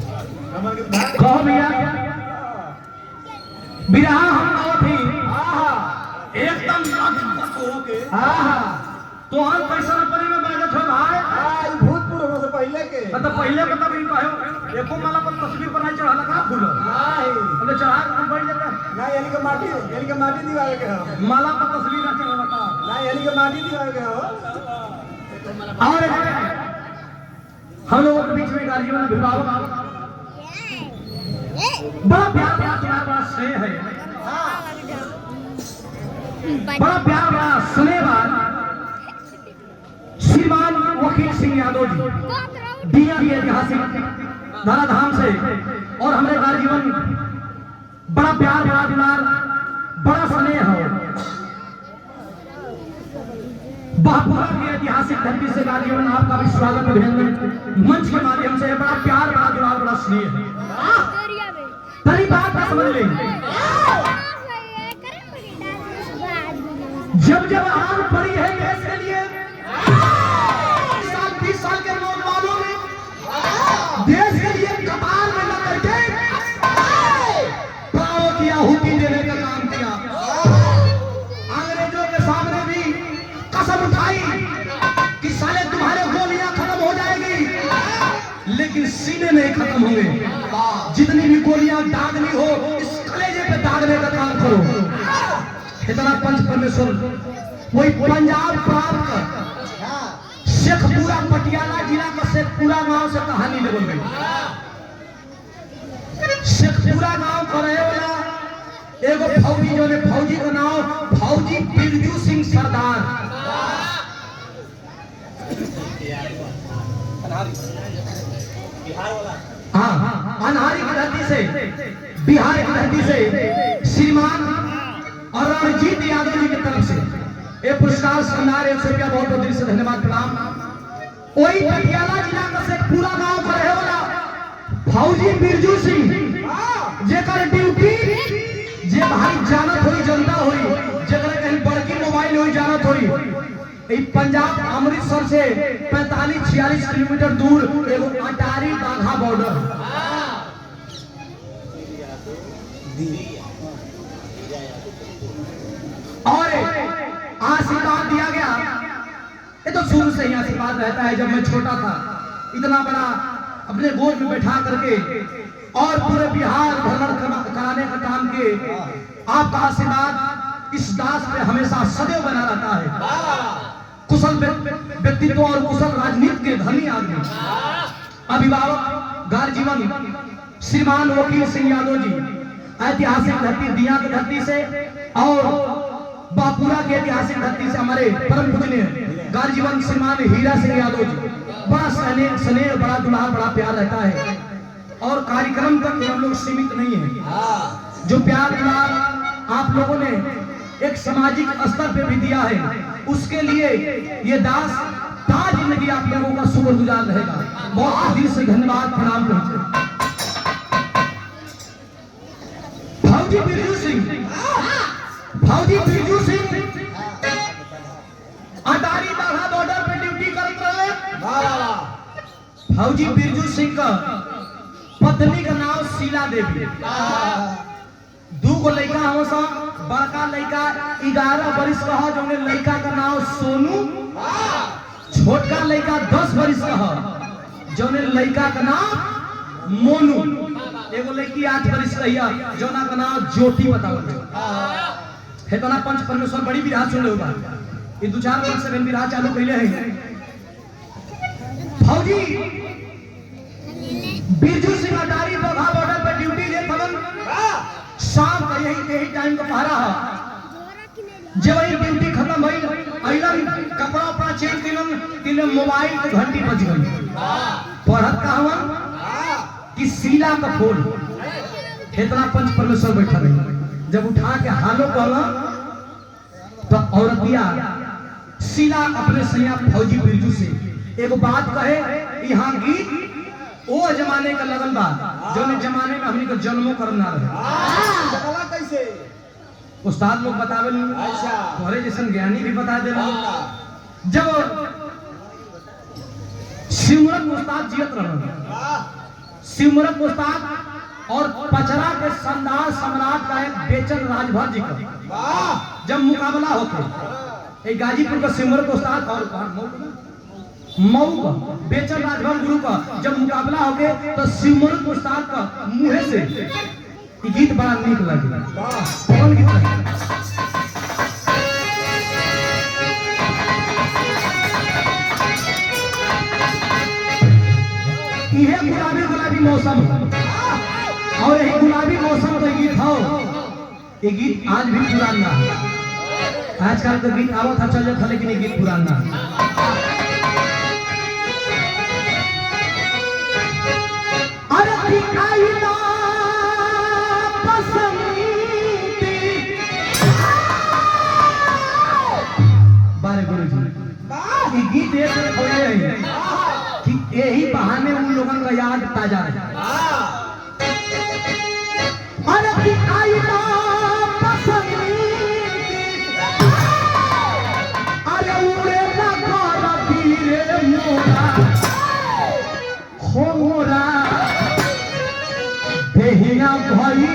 कहो भैया बिरहा हम थी एकदम तो हम पैसा परी में बैठे थे भाई भूतपूर्व से पहले के मतलब पहले के तब कहो एको माला पर तस्वीर बनाई चढ़ा का फूल हमने चढ़ा के बैठ जाता ना यानी कि माटी दीवार के हो माला पर तस्वीर ना चढ़ा का ना यानी कि माटी दीवार के हो और हम लोगों के बीच में गार्जियन ने विवाह बड़ा प्यार बड़ा स्नेह है बड़ा प्यार बड़ा स्नेह श्रीमान वकील सिंह यादव जी दिया की ऐतिहासिक धराधाम से और हमारे गार्जियन बड़ा प्यार बड़ा दुलार बड़ा स्नेह है बापुरा की ऐतिहासिक धरती से गार्जियन आपका भी स्वागत अभिनंदन मंच के माध्यम से बड़ा प्यार बड़ा दुलार बड़ा स्नेह है तरी बात का समझ लेंगे जब जब आन पड़ी है देश के लिए 20 साल के नौजवानों ने देश के लिए कतार में लग करके प्राणों की आहुति देने का काम किया अंग्रेजों के सामने भी कसम उठाई कि साले तुम्हारे गोलियां खत्म हो जाएगी लेकिन सीने नहीं खत्म होंगे जितनी भी गोलियां दागनी हो इस कलेजे पे दागने का काम करो इतना पंच परमेश्वर कोई पंजाब प्रांत शेखपुरा पटियाला जिला का शेखपुरा गांव से कहानी ले बोल गई शेखपुरा गांव का रहे वाला एगो फौजी जो ने फौजी का नाम फौजी बिरजू सिंह सरदार अनहारी की धरती से बिहार की धरती से श्रीमान और रणजीत यादव जी की तरफ से ये पुरस्कार शानदार 100 रुपया बहुत बहुत दिल से धन्यवाद प्रणाम वही पटियाला जिला का से पूरा गांव का रहे वाला फौजी बिरजू सिंह जेकर ड्यूटी जे भाई जानत होई जनता होई जेकर कहीं बड़की मोबाइल होई जानत होई ई पंजाब अमृतसर से 45-46 किलोमीटर दूर एगो अटारी बाघा बॉर्डर और आशीर्वाद दिया गया ये तो शुरू से ही आशीर्वाद रहता है जब मैं छोटा था इतना बड़ा अपने गोद में बैठा करके और पूरे बिहार भ्रमण कराने का काम किए आपका आशीर्वाद इस दास पे हमेशा सदैव बना रहता है कुशल व्यक्तित्व और कुशल राजनीति के धनी आदमी अभिभावक गार्जियन श्रीमान वकील सिंह यादव जी ऐतिहासिक धरती दिया की धरती से और बापुरा की ऐतिहासिक धरती से हमारे परम पूजनीय गार्जियन श्रीमान हीरा सिंह यादव जी बड़ा स्नेह बड़ा दुलार बड़ा प्यार रहता है और कार्यक्रम तक हम लोग सीमित नहीं है जो प्यार दुलार आप लोगों ने एक सामाजिक स्तर पे भी दिया है उसके लिए ये दास ताज जिंदगी आप लोगों का शुक्रगुजार रहेगा बहुत दिल से धन्यवाद प्रणाम करते फौजी बिरजू सिंह अटारी बाघा बॉर्डर पे ड्यूटी करते रहे फौजी बिरजू सिंह का पत्नी का नाम शीला देवी दो बड़का लड़का 11 बरिस का हो, जौने लड़का का नाम सोनू। छोटका लड़का 10 बरिस का हो, जौने लड़का का नाम मोनू। एगो लड़की 8 बरिस का है, जौना का नाम ज्योति। बताओ है तो ना पंच परमेश्वर बड़ी विराज सुन होगा। ये 2-4 वर्ष से विराज चालू कैले हैं। फौजी बिरजू सिंह अटारी बघा बॉर्डर पर ड्यूटी दे थवन। शाम का यही टाइम का पहरा है। जब वही ड्यूटी खत्म भइल, अइलन कपड़ा उपड़ा चेंज कइलन, तिने मोबाइल के घंटी बज गई। पढ़त कहवन कि शीला का फूल। इतना पंच परमेश्वर बैठा रही। जब उठा के हालो कहला तो औरतिया शीला अपने सैया फौजी बिरजू से एगो बात कहे। यहाँ गीत वो जमाने का लगल बा, जौन जमाने में हमनी को जन्मों करना रहे। कैसे उस्ताद लोग बतावे तोहरे जैसन ज्ञानी भी बता दे। जब शिवमरत उस्ताद जियत रहे, शिवमरत उस्ताद और पचरा के शानदार सम्राट का एक बेचन राजभर जी का जब मुकाबला होते, एक गाजीपुर का शिवमरत उस्ताद और मऊ का बेचन राजभर गुरु का जब मुकाबला हो गए, तो शिवमरत उस्ताद का मुंह से गीत बड़ा नीक लगे। कौन गीत लगे? यह गुलाबी गुलाबी मौसम, और यही गुलाबी मौसम का गीत हो। ये गीत आज भी पुराना है। आजकल तो गीत आवत था, चल जाता, लेकिन ये गीत पुराना है। गीत कि यही बहाने उन लोगों का याद ताजा है। मोरा देहिया भाई